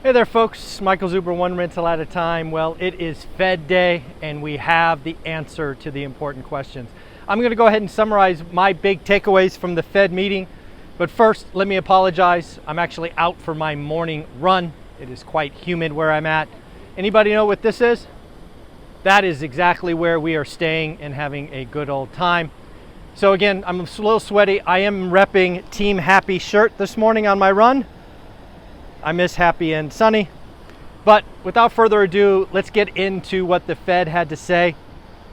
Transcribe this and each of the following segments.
Hey there folks, Michael Zuber, one rental at a time. Well, it is Fed Day and we have the answer to the important questions. I'm going to go ahead and summarize my big takeaways from the Fed meeting. But first, let me apologize. I'm actually out for my morning run. It is quite humid where I'm at. Anybody know what this is? That is exactly where we are staying and having a good old time. So again, I'm a little sweaty. I am repping Team Happy shirt this morning on my run. I miss happy and sunny. But without further ado, let's get into what the Fed had to say,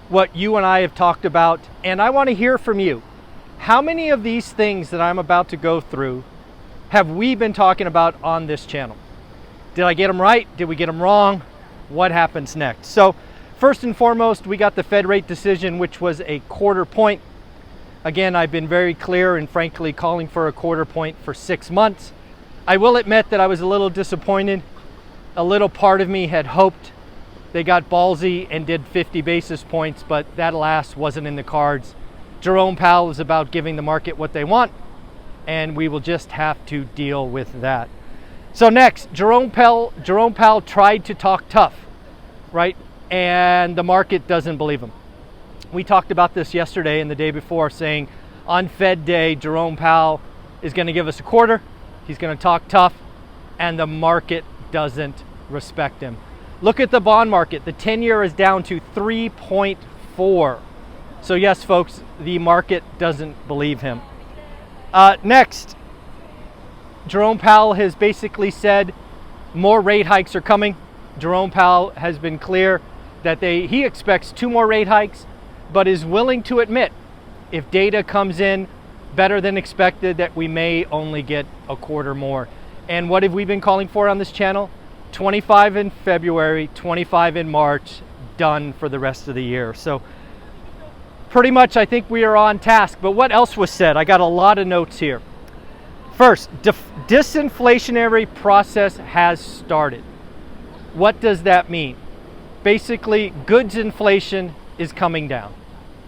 what you and I have talked about, and I want to hear from you. How many of these things that I'm about to go through have we been talking about on this channel? Did I get them right? Did we get them wrong? What happens next? So first and foremost, we got the Fed rate decision, which was a quarter point. Again, I've been very clear and frankly calling for a quarter point for 6 months. I will admit that I was a little disappointed. A little part of me had hoped they got ballsy and did 50 basis points, but that alas wasn't in the cards. Jerome Powell is about giving the market what they want, and we will just have to deal with that. So next, Jerome Powell tried to talk tough, right? And the market doesn't believe him. We talked about this yesterday and the day before, saying on Fed Day, Jerome Powell is going to give us a quarter. He's going to talk tough, and the market doesn't respect him. Look at the bond market. The 10-year is down to 3.4. So yes, folks, the market doesn't believe him. Next, Jerome Powell has basically said more rate hikes are coming. Jerome Powell has been clear that he expects 2 more rate hikes, but is willing to admit if data comes in better than expected that we may only get a quarter more. And what have we been calling for on this channel? 25 in February, 25 in March, done for the rest of the year. So pretty much I think we are on task. But what else was said? I got a lot of notes here. First, disinflationary process has started. What does that mean? Basically, goods inflation is coming down.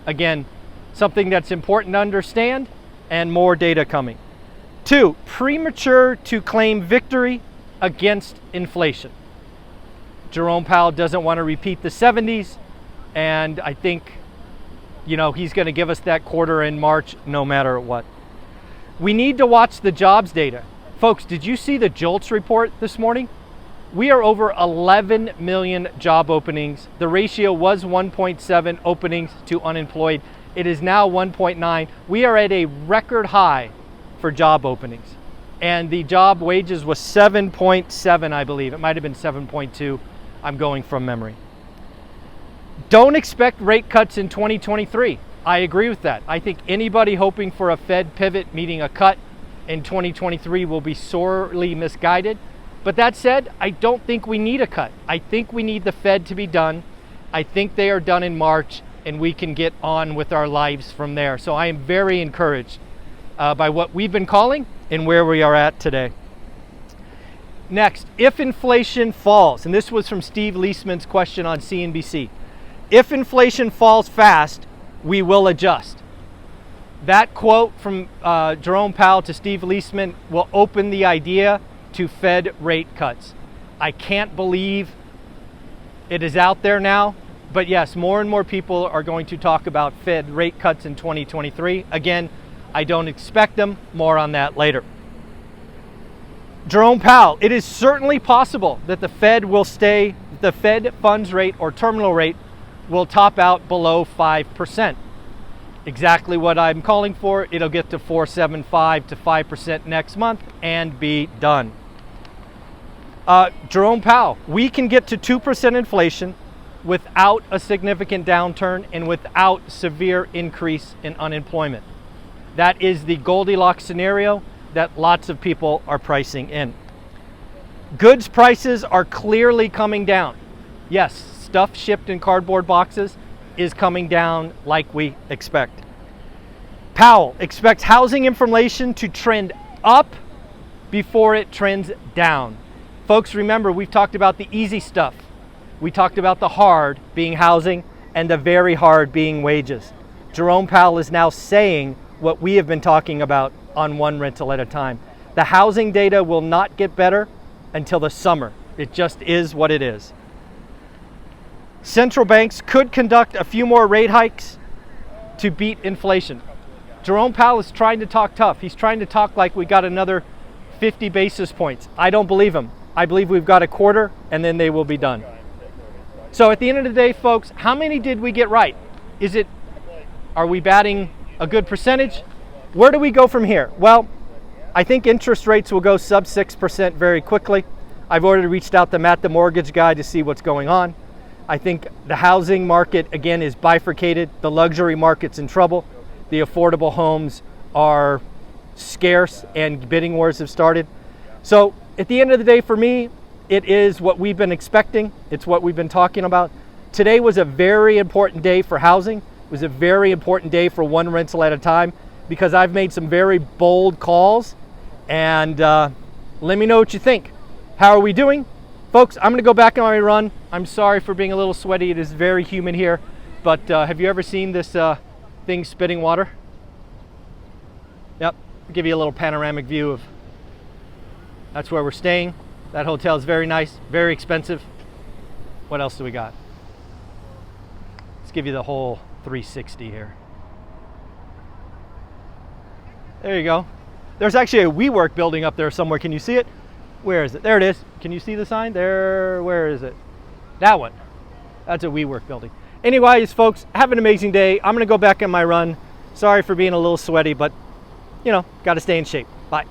Again, something that's important to understand, and more data coming. 2, premature to claim victory against inflation. Jerome Powell doesn't want to repeat the 70s, and I think, he's going to give us that quarter in March no matter what. We need to watch the jobs data. Folks, did you see the JOLTS report this morning? We are over 11 million job openings. The ratio was 1.7 openings to unemployed. It is now 1.9. We are at a record high for job openings. And the job wages was 7.7, I believe. It might have been 7.2. I'm going from memory. Don't expect rate cuts in 2023. I agree with that. I think anybody hoping for a Fed pivot, meaning a cut in 2023, will be sorely misguided. But that said, I don't think we need a cut. I think we need the Fed to be done. I think they are done in March, and we can get on with our lives from there. So I am very encouraged by what we've been calling and where we are at today. Next, if inflation falls, and this was from Steve Leisman's question on CNBC, if inflation falls fast, we will adjust. That quote from Jerome Powell to Steve Leisman will open the idea to Fed rate cuts. I can't believe it is out there now. But yes, more and more people are going to talk about Fed rate cuts in 2023. Again, I don't expect them. More on that later. Jerome Powell, it is certainly possible that the Fed funds rate or terminal rate will top out below 5%. Exactly what I'm calling for. It'll get to 4.75 to 5% next month and be done. Jerome Powell, we can get to 2% inflation without a significant downturn and without severe increase in unemployment. That is the Goldilocks scenario that lots of people are pricing in. Goods prices are clearly coming down. Yes, stuff shipped in cardboard boxes is coming down like we expect. Powell expects housing information to trend up before it trends down. Folks, remember, we've talked about the easy stuff. We talked about the hard being housing and the very hard being wages. Jerome Powell is now saying what we have been talking about on one rental at a time. The housing data will not get better until the summer. It just is what it is. Central banks could conduct a few more rate hikes to beat inflation. Jerome Powell is trying to talk tough. He's trying to talk like we got another 50 basis points. I don't believe him. I believe we've got a quarter and then they will be done. So at the end of the day, folks, how many did we get right? Are we batting a good percentage? Where do we go from here? Well, I think interest rates will go sub 6% very quickly. I've already reached out to Matt, the mortgage guy, to see what's going on. I think the housing market, again, is bifurcated. The luxury market's in trouble. The affordable homes are scarce and bidding wars have started. So at the end of the day, for me, it is what we've been expecting. It's what we've been talking about. Today was a very important day for housing. It was a very important day for one rental at a time because I've made some very bold calls. And let me know what you think. How are we doing? Folks, I'm going to go back on my run. I'm sorry for being a little sweaty. It is very humid here. But have you ever seen this thing spitting water? Yep. I'll give you a little panoramic view of that's where we're staying. That hotel is very nice, very expensive. What else do we got? Let's give you the whole 360 here. There you go. There's actually a WeWork building up there somewhere. Can you see it? Where is it? There it is. Can you see the sign? There, where is it? That one. That's a WeWork building. Anyways, folks, have an amazing day. I'm going to go back on my run. Sorry for being a little sweaty, but, you know, got to stay in shape. Bye.